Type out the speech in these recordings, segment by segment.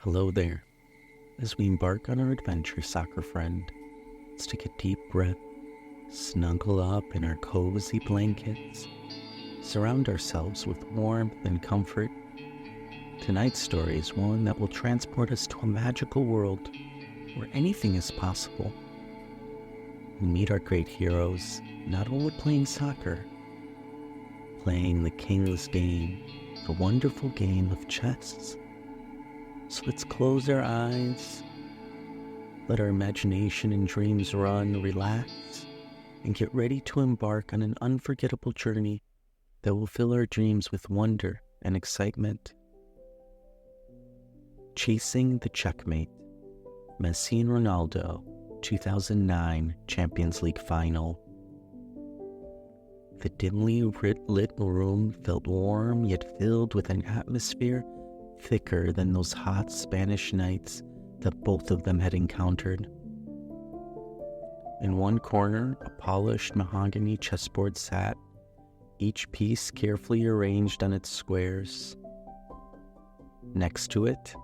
Hello there. As we embark on our adventure, soccer friend, let's take a deep breath, snuggle up in our cozy blankets, surround ourselves with warmth and comfort. Tonight's story is one that will transport us to a magical world where anything is possible. We meet our great heroes, not only playing soccer, playing the king's game, the wonderful game of chess. So let's close our eyes, let our imagination and dreams run, relax, and get ready to embark on an unforgettable journey that will fill our dreams with wonder and excitement. Chasing the Checkmate, Messi and Ronaldo, 2009 Champions League Final. The dimly lit room felt warm yet filled with an atmosphere thicker than those hot Spanish nights that both of them had encountered. In one corner, a polished mahogany chessboard sat, each piece carefully arranged on its squares. Next to it,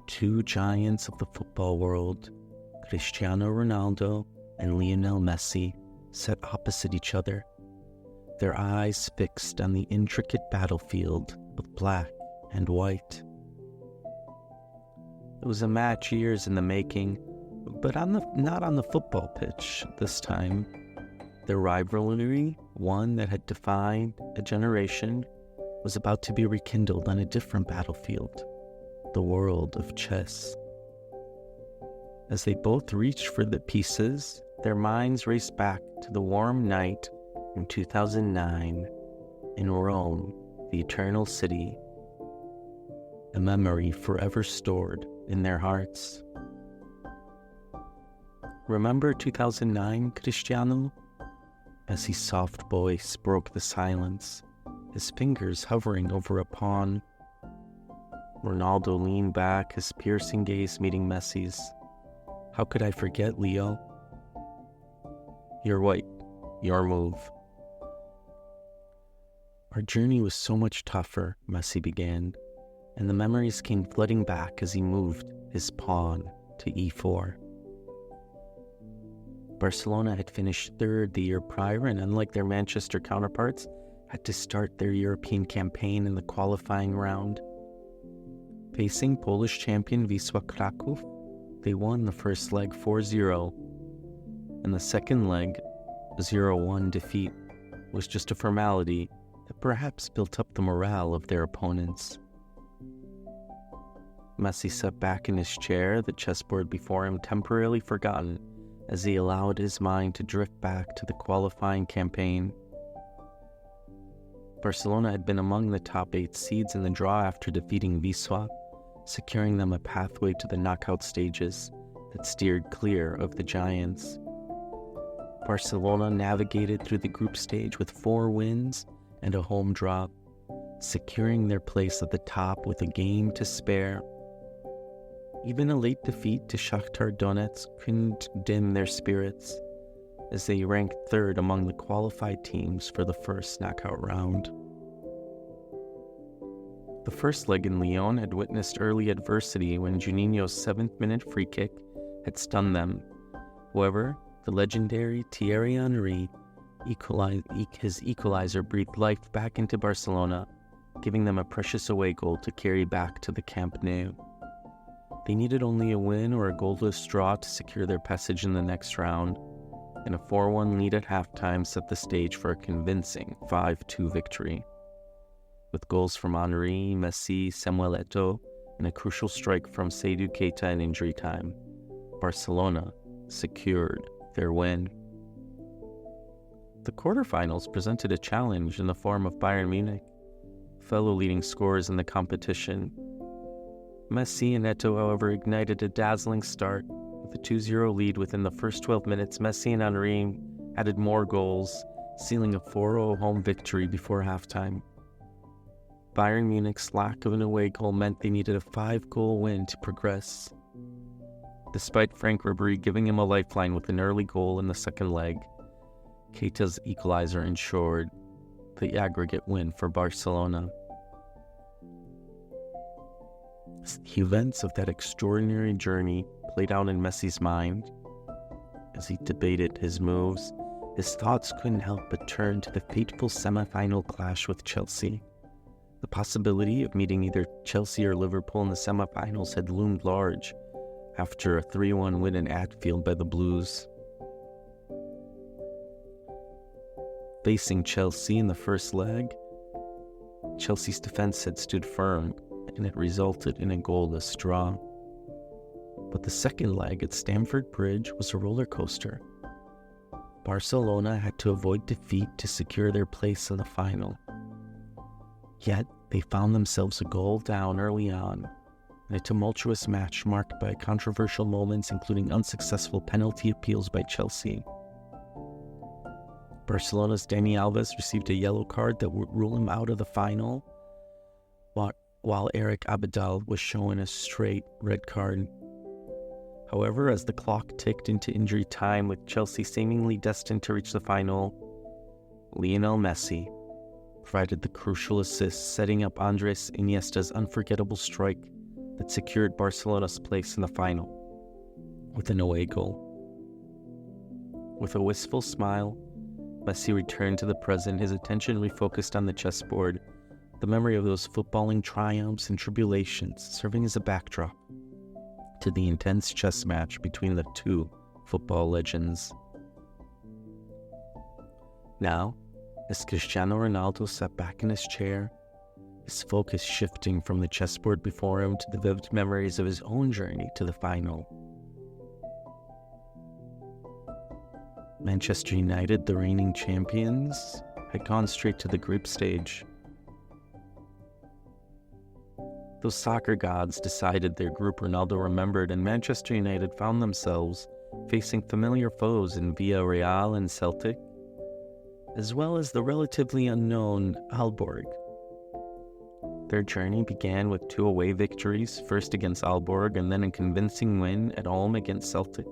two giants of the football world, Cristiano Ronaldo and Lionel Messi, sat opposite each other, their eyes fixed on the intricate battlefield of black and white. It was a match years in the making, but not on the football pitch this time. Their rivalry, one that had defined a generation, was about to be rekindled on a different battlefield, the world of chess. As they both reached for the pieces, their minds raced back to the warm night in 2009 in Rome, the eternal city, a memory forever stored in their hearts. Remember 2009, Cristiano? Messi's soft voice broke the silence, his fingers hovering over a pawn. Ronaldo leaned back, his piercing gaze meeting Messi's. How could I forget, Leo? You're right, your move. Our journey was so much tougher, Messi began, and the memories came flooding back as he moved his pawn to e4. Barcelona had finished third the year prior, and unlike their Manchester counterparts, had to start their European campaign in the qualifying round. Facing Polish champion Wisła Kraków, they won the first leg 4-0, and the second leg, a 0-1 defeat, was just a formality that perhaps built up the morale of their opponents. Messi sat back in his chair, the chessboard before him temporarily forgotten as he allowed his mind to drift back to the qualifying campaign. Barcelona had been among the top 8 seeds in the draw after defeating Wisła, securing them a pathway to the knockout stages that steered clear of the Giants. Barcelona navigated through the group stage with 4 wins and a home draw, securing their place at the top with a game to spare. Even a late defeat to Shakhtar Donetsk couldn't dim their spirits, as they ranked third among the qualified teams for the first knockout round. The first leg in Lyon had witnessed early adversity when Juninho's 7th-minute free kick had stunned them. However, the legendary Thierry Henry his equalizer breathed life back into Barcelona, giving them a precious away goal to carry back to the Camp Nou. They needed only a win or a goalless draw to secure their passage in the next round, and a 4-1 lead at halftime set the stage for a convincing 5-2 victory. With goals from Henry, Messi, Samuel Eto'o, and a crucial strike from Seydou Keita in injury time, Barcelona secured their win. The quarterfinals presented a challenge in the form of Bayern Munich, fellow leading scorers in the competition. Messi and Eto'o, however, ignited a dazzling start. With a 2-0 lead within the first 12 minutes, Messi and Henry added more goals, sealing a 4-0 home victory before halftime. Bayern Munich's lack of an away goal meant they needed a 5-goal win to progress. Despite Frank Ribery giving him a lifeline with an early goal in the second leg, Keita's equalizer ensured the aggregate win for Barcelona. The events of that extraordinary journey played out in Messi's mind. As he debated his moves, his thoughts couldn't help but turn to the fateful semi-final clash with Chelsea. The possibility of meeting either Chelsea or Liverpool in the semi-finals had loomed large after a 3-1 win in Anfield by the Blues. Facing Chelsea in the first leg, Chelsea's defense had stood firm, and it resulted in a goalless draw. But the second leg at Stamford Bridge was a roller coaster. Barcelona had to avoid defeat to secure their place in the final. Yet, they found themselves a goal down early on, in a tumultuous match marked by controversial moments including unsuccessful penalty appeals by Chelsea. Barcelona's Dani Alves received a yellow card that would rule him out of the final, while Eric Abidal was shown a straight red card. However, as the clock ticked into injury time with Chelsea seemingly destined to reach the final, Lionel Messi provided the crucial assist, setting up Andres Iniesta's unforgettable strike that secured Barcelona's place in the final with an away goal. With a wistful smile, Messi returned to the present, his attention refocused on the chessboard, the memory of those footballing triumphs and tribulations serving as a backdrop to the intense chess match between the two football legends. Now, as Cristiano Ronaldo sat back in his chair, his focus shifting from the chessboard before him to the vivid memories of his own journey to the final. Manchester United, the reigning champions, had gone straight to the group stage. Those soccer gods decided their group Ronaldo remembered, and Manchester United found themselves facing familiar foes in Villarreal and Celtic, as well as the relatively unknown Aalborg. Their journey began with 2 away victories, first against Aalborg and then a convincing win at home against Celtic.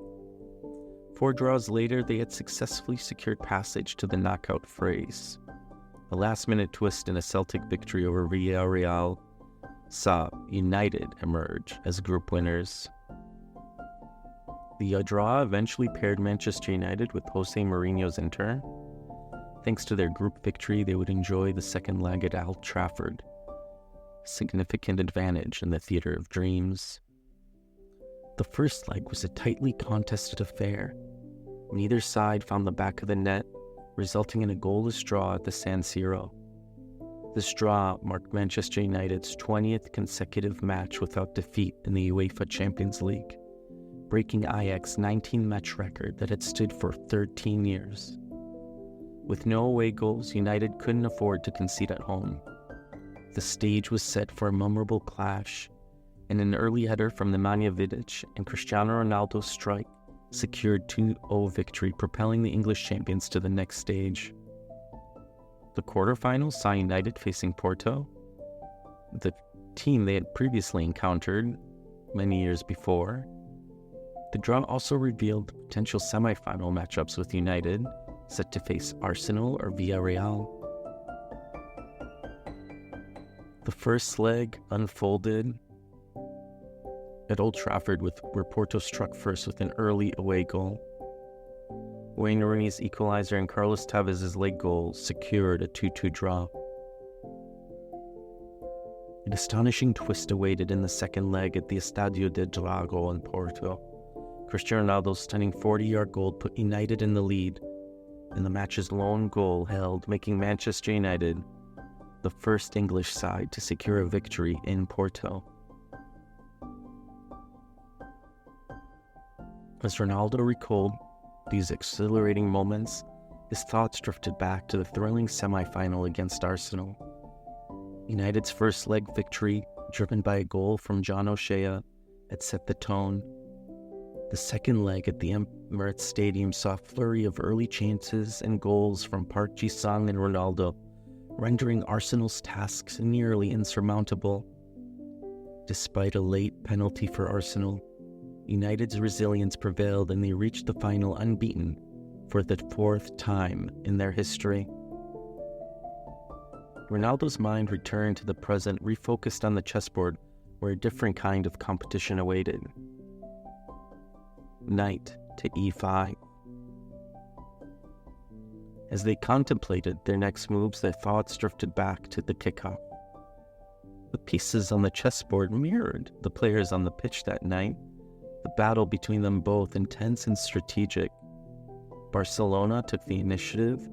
4 draws later, they had successfully secured passage to the knockout phase. A last-minute twist in a Celtic victory over Villarreal saw United emerge as group winners. The draw eventually paired Manchester United with Jose Mourinho's Inter. Thanks to their group victory, they would enjoy the second leg at Old Trafford, a significant advantage in the Theatre of Dreams. The first leg was a tightly contested affair. Neither side found the back of the net, resulting in a goalless draw at the San Siro. This draw marked Manchester United's 20th consecutive match without defeat in the UEFA Champions League, breaking Ajax's 19-match record that had stood for 13 years. With no away goals, United couldn't afford to concede at home. The stage was set for a memorable clash, and an early header from Nemanja Vidic and Cristiano Ronaldo's strike secured 2-0 victory, propelling the English champions to the next stage. The quarterfinals saw United facing Porto, the team they had previously encountered many years before. The draw also revealed potential semi-final matchups with United, set to face Arsenal or Villarreal. The first leg unfolded at Old Trafford where Porto struck first with an early away goal. Wayne Rooney's equalizer and Carlos Tevez's late goal secured a 2-2 draw. An astonishing twist awaited in the second leg at the Estadio de Dragão in Porto. Cristiano Ronaldo's stunning 40-yard goal put United in the lead, and the match's lone goal held, making Manchester United the first English side to secure a victory in Porto. As Ronaldo recalled these exhilarating moments, his thoughts drifted back to the thrilling semi-final against Arsenal. United's first leg victory, driven by a goal from John O'Shea, had set the tone. The second leg at the Emirates Stadium saw a flurry of early chances and goals from Park Ji-sung and Ronaldo, rendering Arsenal's tasks nearly insurmountable. Despite a late penalty for Arsenal, United's resilience prevailed and they reached the final unbeaten for the 4th time in their history. Ronaldo's mind returned to the present, refocused on the chessboard, where a different kind of competition awaited. Knight to e5. As they contemplated their next moves, their thoughts drifted back to the kickoff. The pieces on the chessboard mirrored the players on the pitch that night, the battle between them both intense and strategic. Barcelona took the initiative,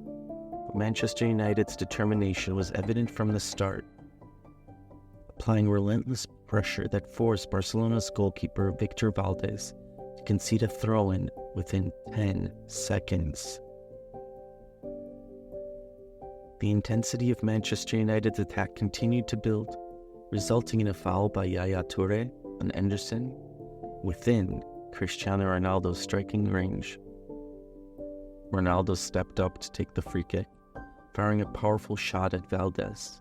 but Manchester United's determination was evident from the start, applying relentless pressure that forced Barcelona's goalkeeper Victor Valdés to concede a throw-in within 10 seconds. The intensity of Manchester United's attack continued to build, resulting in a foul by Yaya Touré on Anderson within Cristiano Ronaldo's striking range. Ronaldo stepped up to take the free kick, firing a powerful shot at Valdés.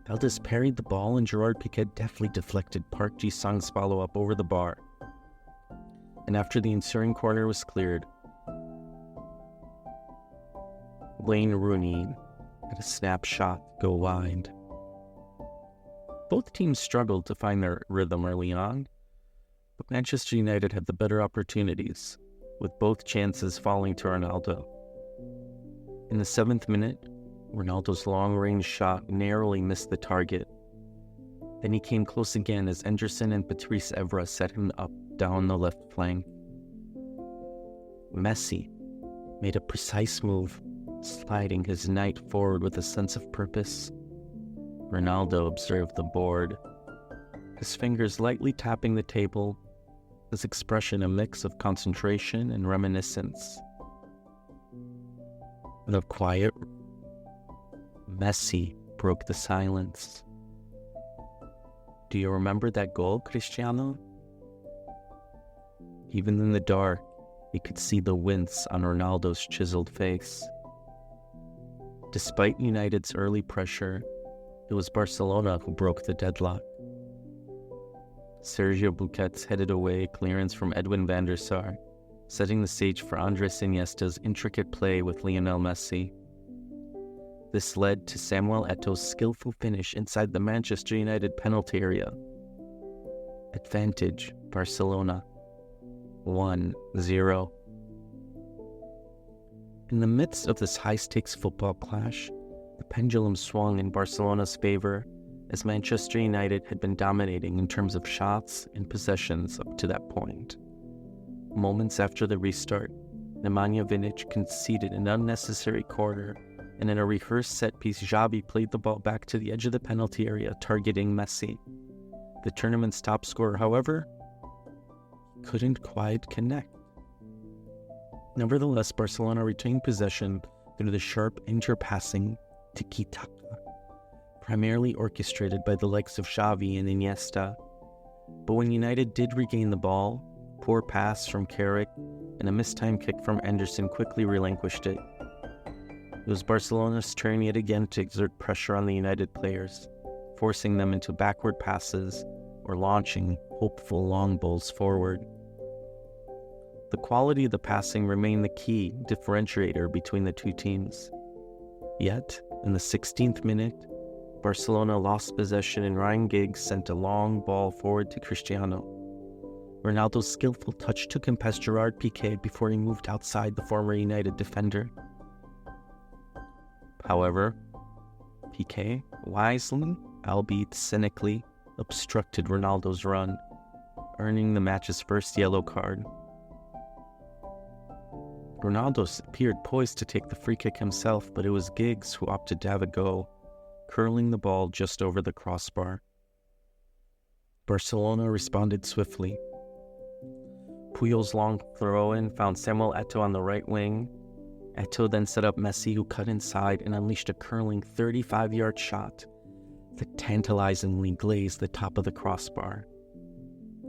Valdés parried the ball and Gerard Piqué deftly deflected Park Ji-sung's follow-up over the bar. And after the ensuing corner was cleared, Wayne Rooney had a snapshot go wide. Both teams struggled to find their rhythm early on, but Manchester United had the better opportunities, with both chances falling to Ronaldo. In the 7th minute, Ronaldo's long-range shot narrowly missed the target. Then he came close again as Anderson and Patrice Evra set him up down the left flank. Messi made a precise move, sliding his knight forward with a sense of purpose. Ronaldo observed the board, his fingers lightly tapping the table, his expression a mix of concentration and reminiscence. In a quiet, Messi broke the silence. "Do you remember that goal, Cristiano?" Even in the dark, he could see the wince on Ronaldo's chiseled face. Despite United's early pressure, it was Barcelona who broke the deadlock. Sergio Busquets headed away clearance from Edwin van der Sar, setting the stage for Andres Iniesta's intricate play with Lionel Messi. This led to Samuel Eto'o's skillful finish inside the Manchester United penalty area. Advantage, Barcelona, 1-0. In the midst of this high-stakes football clash, the pendulum swung in Barcelona's favor as Manchester United had been dominating in terms of shots and possessions up to that point. Moments after the restart, Nemanja Vidic conceded an unnecessary corner, and in a rehearsed set-piece, Xavi played the ball back to the edge of the penalty area, targeting Messi. The tournament's top scorer, however, couldn't quite connect. Nevertheless, Barcelona retained possession through the sharp interpassing tiki-taka, primarily orchestrated by the likes of Xavi and Iniesta. But when United did regain the ball, poor pass from Carrick and a mistimed kick from Anderson quickly relinquished it. It was Barcelona's turn yet again to exert pressure on the United players, forcing them into backward passes or launching hopeful long balls forward. The quality of the passing remained the key differentiator between the two teams. Yet, in the 16th minute, Barcelona lost possession and Ryan Giggs sent a long ball forward to Cristiano. Ronaldo's skillful touch took him past Gerard Piqué before he moved outside the former United defender. However, Piqué wisely, albeit cynically, obstructed Ronaldo's run, earning the match's first yellow card. Ronaldo appeared poised to take the free kick himself, but it was Giggs who opted to have a go, curling the ball just over the crossbar. Barcelona responded swiftly. Puyol's long throw-in found Samuel Eto'o on the right wing. Eto'o then set up Messi, who cut inside and unleashed a curling 35-yard shot that tantalizingly glazed the top of the crossbar.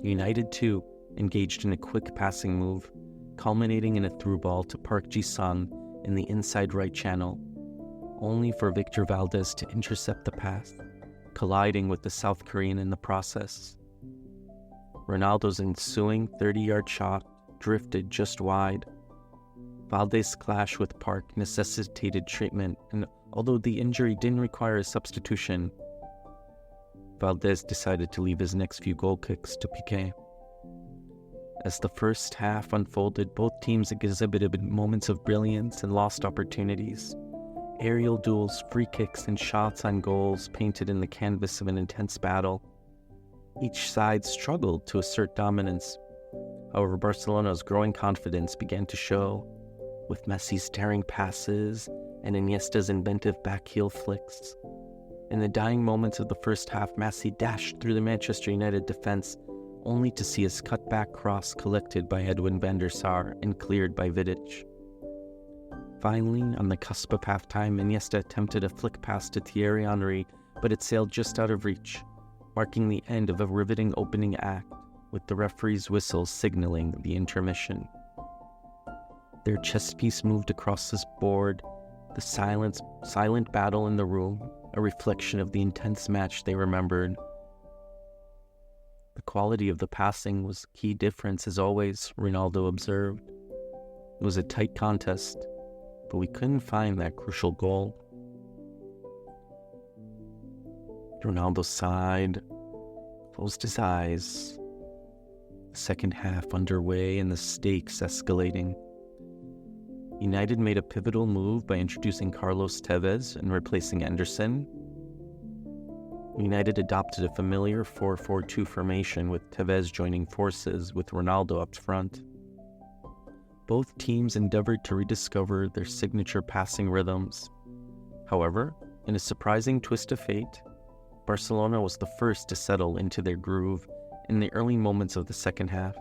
United, too, engaged in a quick passing move, culminating in a through ball to Park Ji-sung in the inside right channel, only for Victor Valdés to intercept the pass, colliding with the South Korean in the process. Ronaldo's ensuing 30-yard shot drifted just wide. Valdés' clash with Park necessitated treatment, and although the injury didn't require a substitution, Valdez decided to leave his next few goal kicks to Piqué. As the first half unfolded, both teams exhibited moments of brilliance and lost opportunities. Aerial duels, free kicks, and shots on goals painted in the canvas of an intense battle. Each side struggled to assert dominance. However, Barcelona's growing confidence began to show, with Messi's daring passes and Iniesta's inventive backheel flicks. In the dying moments of the first half, Messi dashed through the Manchester United defense, only to see his cutback cross collected by Edwin van der Sar and cleared by Vidic. Finally, on the cusp of halftime, Iniesta attempted a flick pass to Thierry Henry, but it sailed just out of reach, marking the end of a riveting opening act, with the referee's whistle signaling the intermission. Their chess piece moved across this board, the silent battle in the room, a reflection of the intense match they remembered. The quality of the passing was a key difference, as always, Ronaldo observed. It was a tight contest, but we couldn't find that crucial goal. Ronaldo sighed, closed his eyes. The second half underway and the stakes escalating. United made a pivotal move by introducing Carlos Tevez and replacing Anderson. United adopted a familiar 4-4-2 formation, with Tevez joining forces with Ronaldo up front. Both teams endeavored to rediscover their signature passing rhythms. However, in a surprising twist of fate, Barcelona was the first to settle into their groove in the early moments of the second half.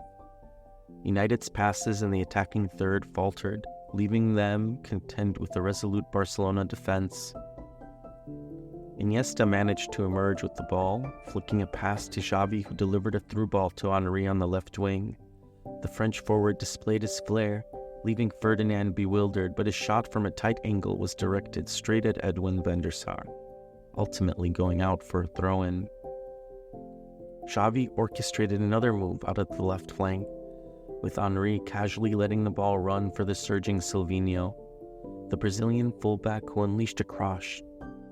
United's passes in the attacking third faltered, leaving them contend with the resolute Barcelona defense. Iniesta managed to emerge with the ball, flicking a pass to Xavi, who delivered a through ball to Henry on the left wing. The French forward displayed his flair, leaving Ferdinand bewildered, but his shot from a tight angle was directed straight at Edwin van der Sar, ultimately going out for a throw-in. Xavi orchestrated another move out of the left flank, with Henry casually letting the ball run for the surging Silvinho, the Brazilian fullback who unleashed a cross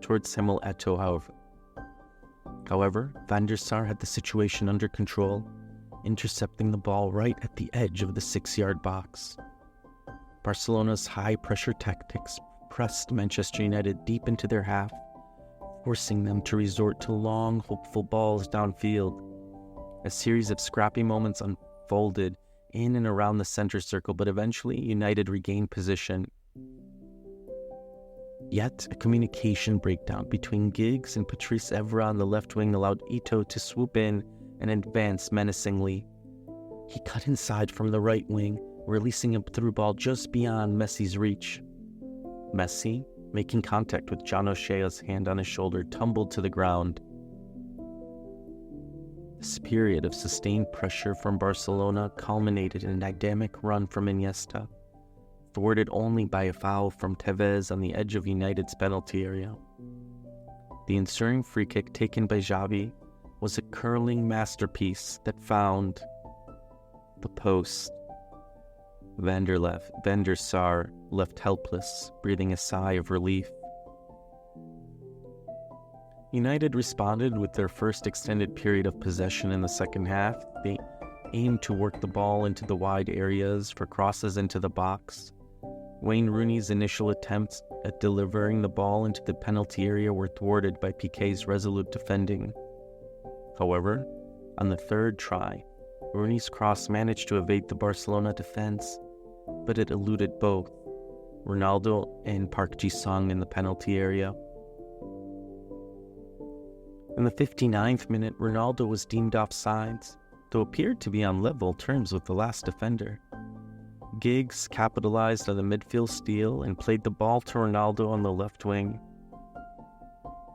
towards Samuel Eto'o. However, van der Sar had the situation under control, intercepting the ball right at the edge of the 6-yard box. Barcelona's high-pressure tactics pressed Manchester United deep into their half, forcing them to resort to long, hopeful balls downfield. A series of scrappy moments unfolded in and around the center circle, but eventually United regained position. Yet, a communication breakdown between Giggs and Patrice Evra on the left wing allowed Eto'o to swoop in and advance menacingly. He cut inside from the right wing, releasing a through ball just beyond Messi's reach. Messi, making contact with John O'Shea's hand on his shoulder, tumbled to the ground. This period of sustained pressure from Barcelona culminated in a dynamic run from Iniesta, thwarted only by a foul from Tevez on the edge of United's penalty area. The ensuing free kick taken by Xavi was a curling masterpiece that found the post. Van der Sar left helpless, breathing a sigh of relief. United responded with their first extended period of possession in the second half. They aimed to work the ball into the wide areas for crosses into the box. Wayne Rooney's initial attempts at delivering the ball into the penalty area were thwarted by Piqué's resolute defending. However, on the third try, Rooney's cross managed to evade the Barcelona defense, but it eluded both Ronaldo and Park Ji-sung in the penalty area. In the 59th minute, Ronaldo was deemed offsides, though appeared to be on level terms with the last defender. Giggs capitalized on the midfield steal and played the ball to Ronaldo on the left wing.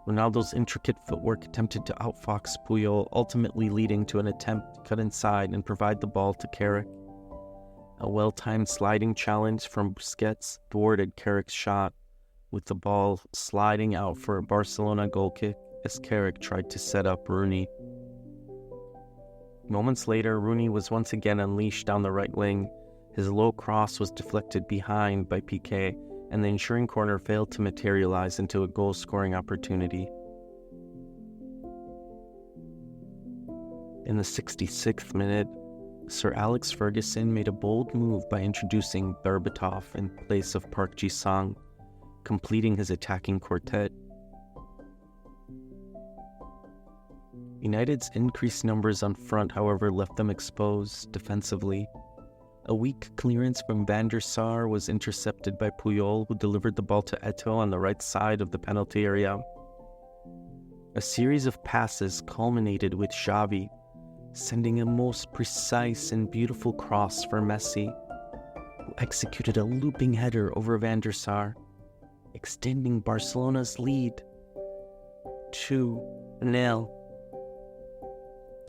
Ronaldo's intricate footwork attempted to outfox Puyol, ultimately leading to an attempt to cut inside and provide the ball to Carrick. A well-timed sliding challenge from Busquets thwarted Carrick's shot, with the ball sliding out for a Barcelona goal kick as Carrick tried to set up Rooney. Moments later, Rooney was once again unleashed down the right wing. His low cross was deflected behind by Piqué, and the ensuing corner failed to materialize into a goal-scoring opportunity. In the 66th minute, Sir Alex Ferguson made a bold move by introducing Berbatov in place of Park Ji-sung, completing his attacking quartet. United's increased numbers on front, however, left them exposed defensively. A weak clearance from Van der Sar was intercepted by Puyol, who delivered the ball to Eto'o on the right side of the penalty area. A series of passes culminated with Xavi sending a most precise and beautiful cross for Messi, who executed a looping header over Van der Sar, extending Barcelona's lead 2-0.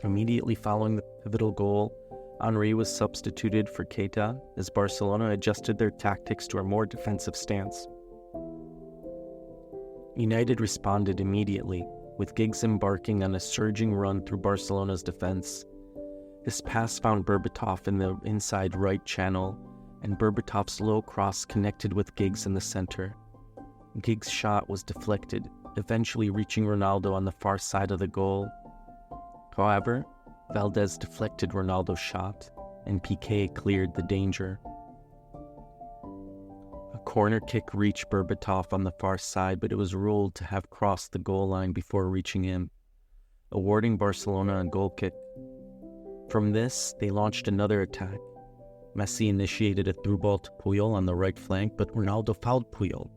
Immediately following the pivotal goal, Henry was substituted for Keita as Barcelona adjusted their tactics to a more defensive stance. United responded immediately, with Giggs embarking on a surging run through Barcelona's defense. This pass found Berbatov in the inside right channel, and Berbatov's low cross connected with Giggs in the center. Giggs' shot was deflected, eventually reaching Ronaldo on the far side of the goal. However, Valdez deflected Ronaldo's shot, and Piqué cleared the danger. A corner kick reached Berbatov on the far side, but it was ruled to have crossed the goal line before reaching him, awarding Barcelona a goal kick. From this, they launched another attack. Messi initiated a through ball to Puyol on the right flank, but Ronaldo fouled Puyol,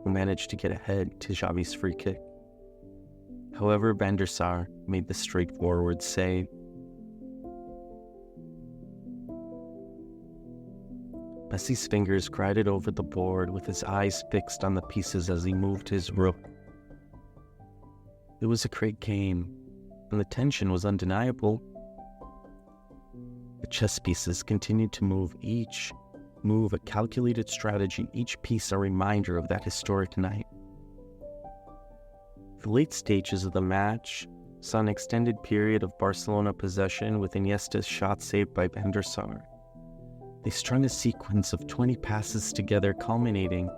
who managed to get ahead to Xavi's free kick. However, Van der Sar made the straightforward save. Messi's fingers glided over the board with his eyes fixed on the pieces as he moved his rook. It was a great game, and the tension was undeniable. The chess pieces continued to move, each move a calculated strategy, each piece a reminder of that historic night. The late stages of the match saw an extended period of Barcelona possession with Iniesta's shot saved by Van der Sar. They strung a sequence of 20 passes together, culminating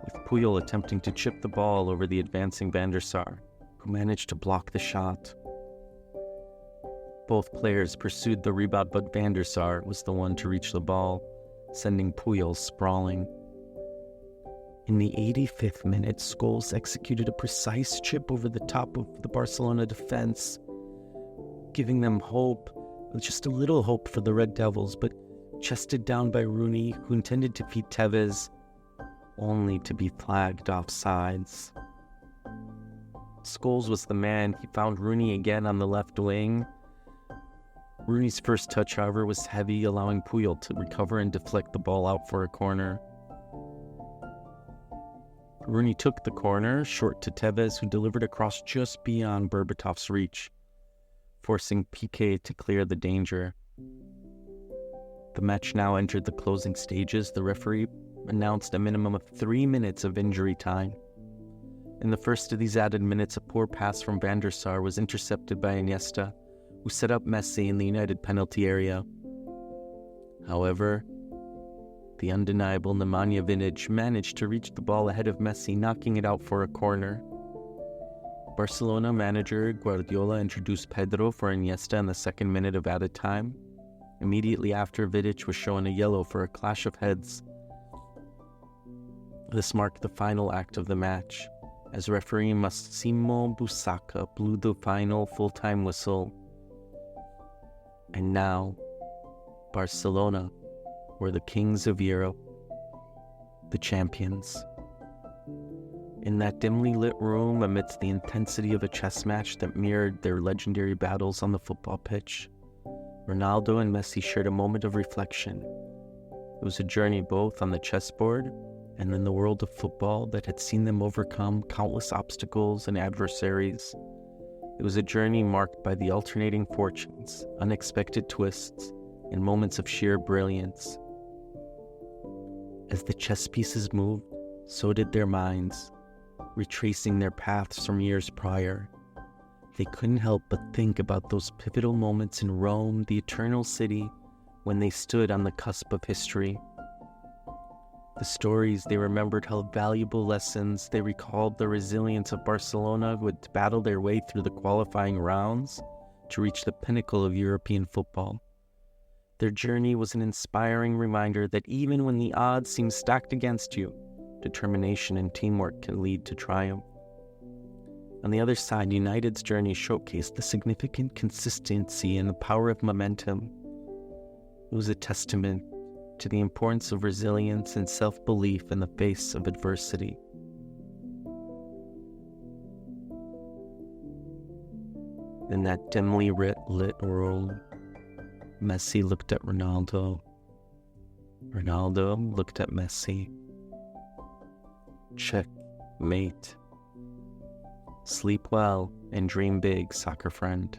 with Puyol attempting to chip the ball over the advancing Van der Sar, who managed to block the shot. Both players pursued the rebound, but Van der Sar was the one to reach the ball, sending Puyol sprawling. In the 85th minute, Scholes executed a precise chip over the top of the Barcelona defense, giving them hope, just a little hope for the Red Devils, but chested down by Rooney, who intended to feed Tevez, only to be flagged offsides. Scholes was the man. He found Rooney again on the left wing. Rooney's first touch, however, was heavy, allowing Puyol to recover and deflect the ball out for a corner. Rooney took the corner, short to Tevez, who delivered a cross just beyond Berbatov's reach, forcing Piqué to clear the danger. The match now entered the closing stages. The referee announced a minimum of 3 minutes of injury time. In the first of these added minutes, a poor pass from Van der Sar was intercepted by Iniesta, who set up Messi in the United penalty area. However, the undeniable Nemanja Vidic managed to reach the ball ahead of Messi, knocking it out for a corner. Barcelona manager Guardiola introduced Pedro for Iniesta in the second minute of added time. Immediately after, Vidic was shown a yellow for a clash of heads. This marked the final act of the match, as referee Massimo Busacca blew the final full-time whistle. And now, Barcelona were the kings of Europe, the champions. In that dimly lit room, amidst the intensity of a chess match that mirrored their legendary battles on the football pitch, Ronaldo and Messi shared a moment of reflection. It was a journey both on the chessboard and in the world of football that had seen them overcome countless obstacles and adversaries. It was a journey marked by the alternating fortunes, unexpected twists, and moments of sheer brilliance. As the chess pieces moved, so did their minds, retracing their paths from years prior. They couldn't help but think about those pivotal moments in Rome, the eternal city, when they stood on the cusp of history. The stories they remembered held valuable lessons. They recalled the resilience of Barcelona, who had battled their way through the qualifying rounds to reach the pinnacle of European football. Their journey was an inspiring reminder that even when the odds seem stacked against you, determination and teamwork can lead to triumph. On the other side, United's journey showcased the significant consistency and the power of momentum. It was a testament to the importance of resilience and self-belief in the face of adversity. In that dimly lit world, Messi looked at Ronaldo. Ronaldo looked at Messi. Checkmate. Sleep well and dream big, soccer friend.